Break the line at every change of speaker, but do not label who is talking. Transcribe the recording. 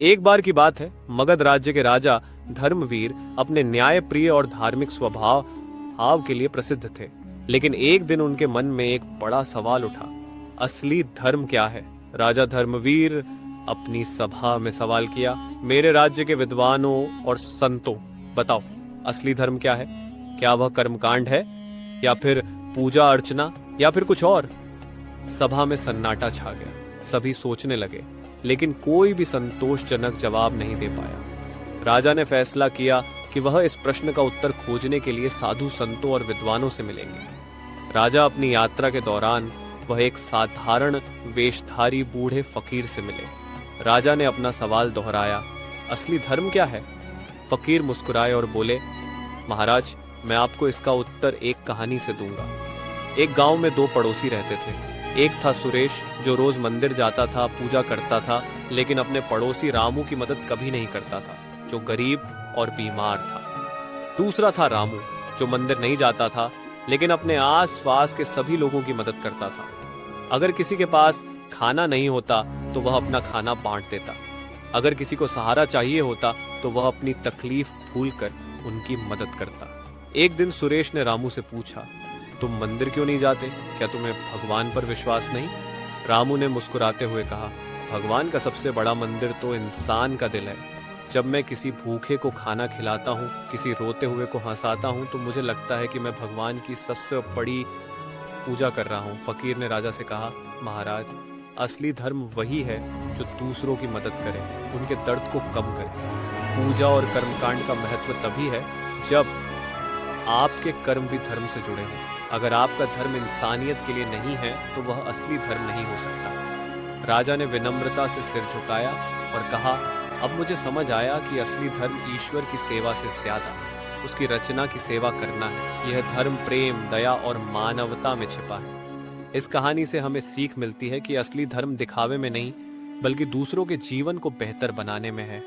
एक बार की बात है, मगध राज्य के राजा धर्मवीर अपने न्यायप्रिय और धार्मिक स्वभाव भाव के लिए प्रसिद्ध थे। लेकिन एक दिन उनके मन में एक बड़ा सवाल उठा, असली धर्म क्या है? राजा धर्मवीर अपनी सभा में सवाल किया, मेरे राज्य के विद्वानों और संतों, बताओ असली धर्म क्या है? क्या वह कर्मकांड है, या फिर पूजा अर्चना, या फिर कुछ और? सभा में सन्नाटा छा गया। सभी सोचने लगे, लेकिन कोई भी संतोषजनक जवाब नहीं दे पाया। राजा ने फैसला किया कि वह इस प्रश्न का उत्तर खोजने के लिए साधु संतों और विद्वानों से मिलेंगे। राजा अपनी यात्रा के दौरान वह एक साधारण वेशधारी बूढ़े फकीर से मिले। राजा ने अपना सवाल दोहराया, असली धर्म क्या है? फकीर मुस्कुराए और बोले, महाराज, मैं आपको इसका उत्तर एक कहानी से दूंगा। एक गांव में दो पड़ोसी रहते थे। एक था सुरेश, जो रोज मंदिर जाता था, पूजा करता था, लेकिन अपने पड़ोसी रामू की मदद कभी नहीं करता था, जो गरीब और बीमार था। दूसरा था रामू, जो मंदिर नहीं जाता था, लेकिन अपने आस पास के सभी लोगों की मदद करता था। अगर किसी के पास खाना नहीं होता तो वह अपना खाना बांट देता। अगर किसी को सहारा चाहिए होता तो वह अपनी तकलीफ भूलकर उनकी मदद करता। एक दिन सुरेश ने रामू से पूछा, तुम मंदिर क्यों नहीं जाते? क्या तुम्हें भगवान पर विश्वास नहीं? रामू ने मुस्कुराते हुए कहा, भगवान का सबसे बड़ा मंदिर तो इंसान का दिल है। जब मैं किसी भूखे को खाना खिलाता हूँ, किसी रोते हुए को हंसाता हूँ, तो मुझे लगता है कि मैं भगवान की सबसे बड़ी पूजा कर रहा हूँ। फकीर ने राजा से कहा, महाराज, असली धर्म वही है जो दूसरों की मदद करे, उनके दर्द को कम करे। पूजा और कर्मकांड का महत्व तभी है जब आपके कर्म भी धर्म से जुड़े हों। अगर आपका धर्म इंसानियत के लिए नहीं है तो वह असली धर्म नहीं हो सकता। राजा ने विनम्रता से सिर झुकाया और कहा, अब मुझे समझ आया कि असली धर्म ईश्वर की सेवा से ज्यादा उसकी रचना की सेवा करना है। यह धर्म प्रेम, दया और मानवता में छिपा है। इस कहानी से हमें सीख मिलती है कि असली धर्म दिखावे में नहीं, बल्कि दूसरों के जीवन को बेहतर बनाने में है।